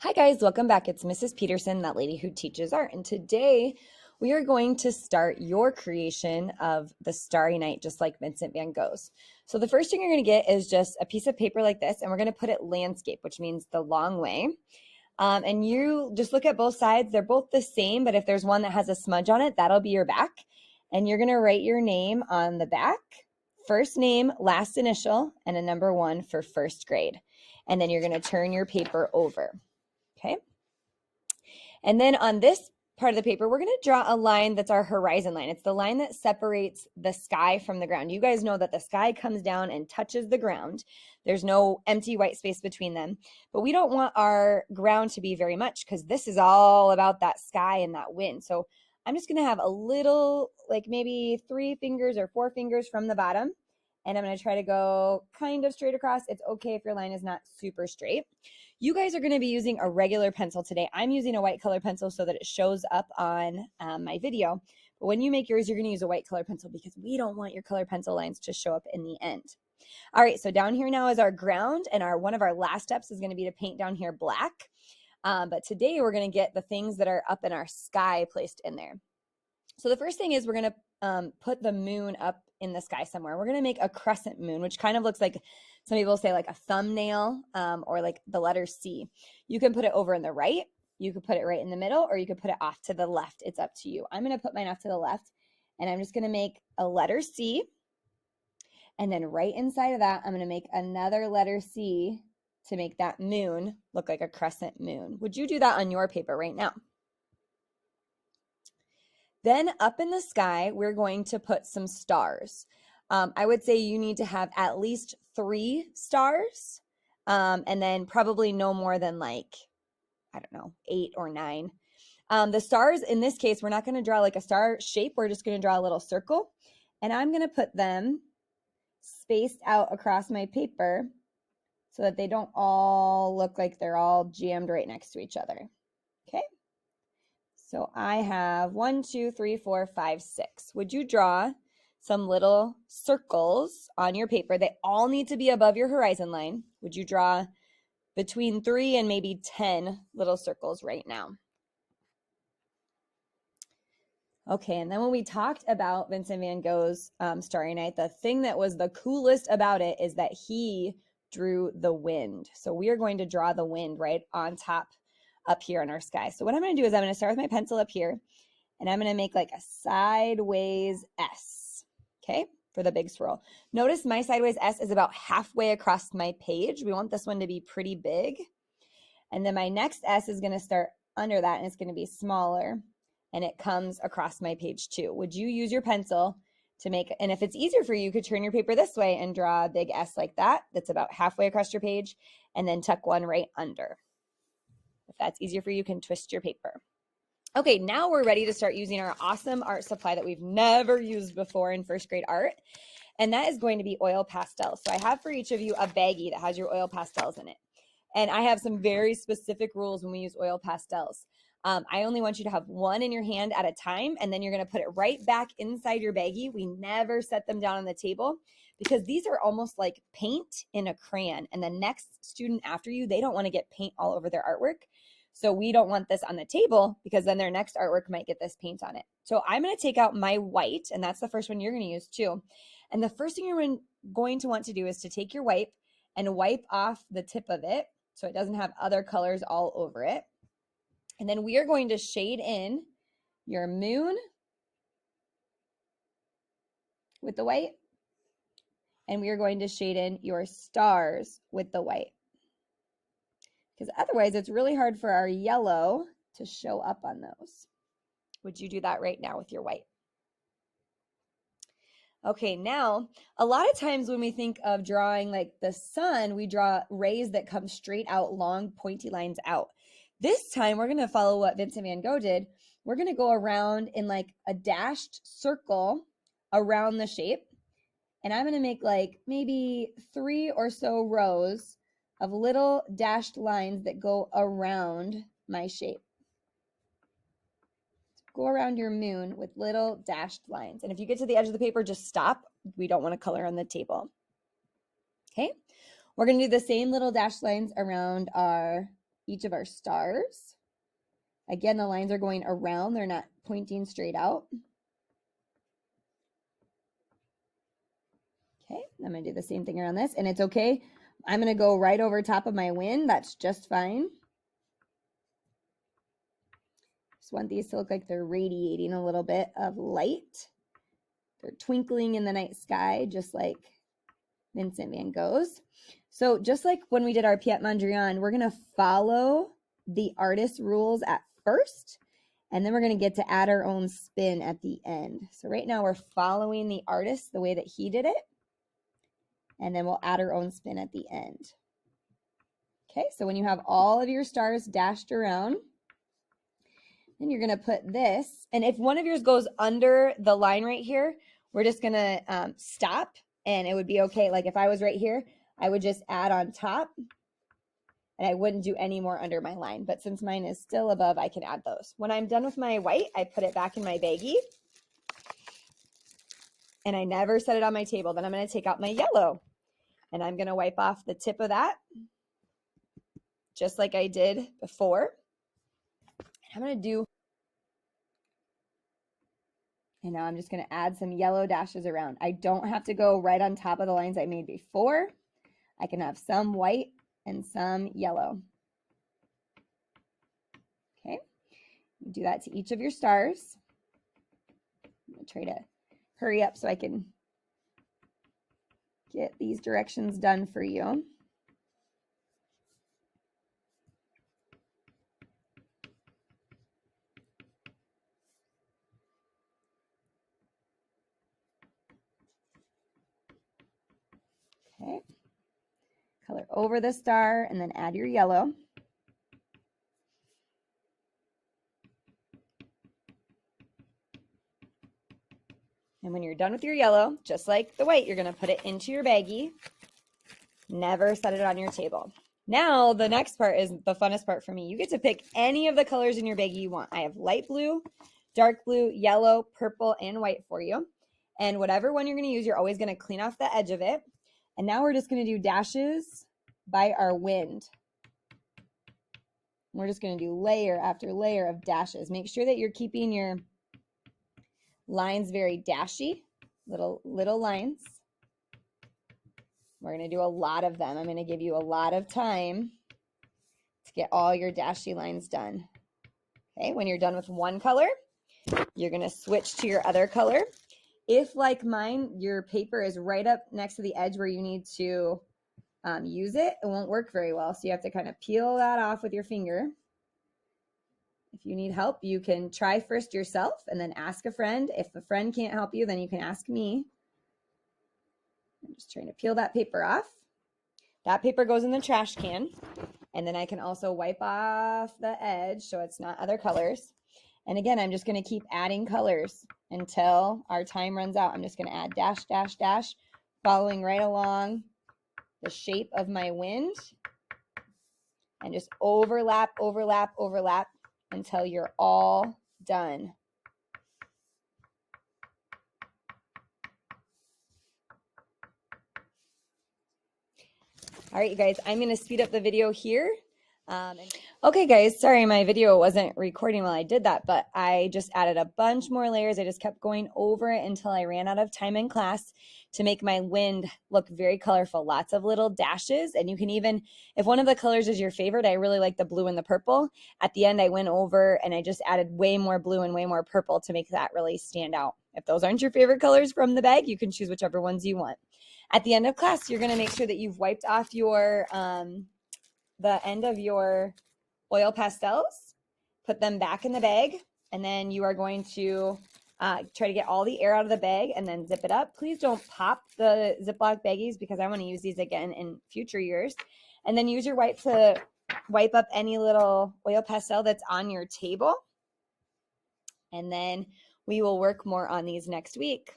Hi guys, welcome back. It's Mrs. Peterson, that lady who teaches art. And today we are going to start your creation of the Starry Night, just like Vincent van Gogh's. So the first thing you're going to get is just a piece of paper like this, and we're going to put it landscape, which means the long way. And you just look at both sides. They're both the same, but if there's one that has a smudge on it, that'll be your back. And you're going to write your name on the back, first name, last initial, and a number 1 for first grade. And then you're going to turn your paper over. Okay. And then on this part of the paper, we're going to draw a line that's our horizon line. It's the line that separates the sky from the ground. You guys know that the sky comes down and touches the ground. There's no empty white space between them. But we don't want our ground to be very much because this is all about that sky and that wind. So I'm just going to have a little, like maybe 3 fingers or 4 fingers from the bottom. And I'm going to try to go kind of straight across. It's okay if your line is not super straight. You guys are going to be using a regular pencil today. I'm using a white color pencil so that it shows up on my video. But when you make yours, you're going to use a white color pencil because we don't want your color pencil lines to show up in the end. All right, so down here now is our ground, and one of our last steps is going to be to paint down here black. But today we're going to get the things that are up in our sky placed in there. So the first thing is we're going to put the moon up in the sky somewhere. We're going to make a crescent moon, which kind of looks like, some people say like a thumbnail or like the letter C. You can put it over in the right, you could put it right in the middle, or you could put it off to the left. It's up to you. I'm going to put mine off to the left, and I'm just going to make a letter C. And then right inside of that, I'm going to make another letter C to make that moon look like a crescent moon. Would you do that on your paper right now? Then up in the sky, we're going to put some stars. I would say you need to have at least 3 stars, and then probably no more than like, I don't know, 8 or 9. The stars, in this case, we're not going to draw like a star shape. We're just going to draw a little circle, and I'm going to put them spaced out across my paper so that they don't all look like they're all jammed right next to each other. Okay. So I have 1, 2, 3, 4, 5, 6. Would you draw some little circles on your paper? They all need to be above your horizon line. Would you draw between 3 and maybe 10 little circles right now? Okay, and then when we talked about Vincent van Gogh's Starry Night, the thing that was the coolest about it is that he drew the wind. So we are going to draw the wind right on top up here in our sky. So what I'm going to do is I'm going to start with my pencil up here, and I'm going to make like a sideways S, okay, for the big swirl. Notice my sideways S is about halfway across my page. We want this one to be pretty big. And then my next S is going to start under that, and it's going to be smaller, and it comes across my page too. Would you use your pencil to make, and if it's easier for you, you could turn your paper this way and draw a big S like that. That's about halfway across your page, and then tuck one right under. If that's easier for you, you can twist your paper. Okay, now we're ready to start using our awesome art supply that we've never used before in first grade art, and that is going to be oil pastels. So I have for each of you a baggie that has your oil pastels in it, and I have some very specific rules when we use oil pastels. I only want you to have one in your hand at a time, and then you're going to put it right back inside your baggie. We never set them down on the table because these are almost like paint in a crayon, and the next student after you, they don't want to get paint all over their artwork. So we don't want this on the table because then their next artwork might get this paint on it. So I'm going to take out my white, and that's the first one you're going to use too. And the first thing you're going to want to do is to take your wipe and wipe off the tip of it so it doesn't have other colors all over it. And then we are going to shade in your moon with the white, and we are going to shade in your stars with the white. Because otherwise it's really hard for our yellow to show up on those. Would you do that right now with your white? Okay, now a lot of times when we think of drawing like the sun, we draw rays that come straight out, long pointy lines out. This time we're going to follow what Vincent van Gogh did. We're going to go around in like a dashed circle around the shape, and I'm going to make like maybe 3 or so rows of little dashed lines that go around my shape. Go around your moon with little dashed lines. And if you get to the edge of the paper, just stop. We don't want to color on the table. Okay, we're going to do the same little dashed lines around our each of our stars. Again, the lines are going around, they're not pointing straight out. Okay, I'm going to do the same thing around this, and it's okay. I'm going to go right over top of my wind. That's just fine. Just want these to look like they're radiating a little bit of light. They're twinkling in the night sky, just like Vincent van Gogh's. So just like when we did our Piet Mondrian, we're going to follow the artist's rules at first, and then we're going to get to add our own spin at the end. So right now we're following the artist the way that he did it, and then we'll add our own spin at the end. Okay, so when you have all of your stars dashed around, then you're going to put this, and if one of yours goes under the line right here, we're just going to stop, and it would be okay. Like if I was right here, I would just add on top, and I wouldn't do any more under my line. But since mine is still above, I can add those. When I'm done with my white, I put it back in my baggie, and I never set it on my table. Then I'm going to take out my yellow, and I'm going to wipe off the tip of that, just like I did before. I'm going to do, and now I'm just going to add some yellow dashes around. I don't have to go right on top of the lines I made before. I can have some white and some yellow. Okay, do that to each of your stars. I'm going to try to hurry up so I can get these directions done for you. Okay, color over the star and then add your yellow. And when you're done with your yellow, just like the white, you're going to put it into your baggie. Never set it on your table. Now, the next part is the funnest part for me. You get to pick any of the colors in your baggie you want. I have light blue, dark blue, yellow, purple, and white for you. And whatever one you're going to use, you're always going to clean off the edge of it. And now we're just going to do dashes by our wind. We're just going to do layer after layer of dashes. Make sure that you're keeping your lines very dashy, little lines. We're going to do a lot of them. I'm going to give you a lot of time to get all your dashy lines done. Okay, when you're done with one color, you're going to switch to your other color. If, like mine, your paper is right up next to the edge where you need to use it, it won't work very well. So you have to kind of peel that off with your finger. If you need help, you can try first yourself and then ask a friend. If a friend can't help you, then you can ask me. I'm just trying to peel that paper off. That paper goes in the trash can. And then I can also wipe off the edge so it's not other colors. And again, I'm just going to keep adding colors until our time runs out. I'm just going to add dash, dash, dash, following right along the shape of my wind. And just overlap, overlap, overlap until you're all done. All right, you guys, I'm going to speed up the video here. Okay, guys, sorry my video wasn't recording while I did that, but I just added a bunch more layers. I just kept going over it until I ran out of time in class to make my wind look very colorful. Lots of little dashes, and you can even, if one of the colors is your favorite, I really like the blue and the purple. At the end, I went over and I just added way more blue and way more purple to make that really stand out. If those aren't your favorite colors from the bag, you can choose whichever ones you want. At the end of class, you're going to make sure that you've wiped off your the end of your oil pastels, put them back in the bag, and then you are going to try to get all the air out of the bag and then zip it up. Please don't pop the Ziploc baggies because I want to use these again in future years. And then use your wipe to wipe up any little oil pastel that's on your table. And then we will work more on these next week.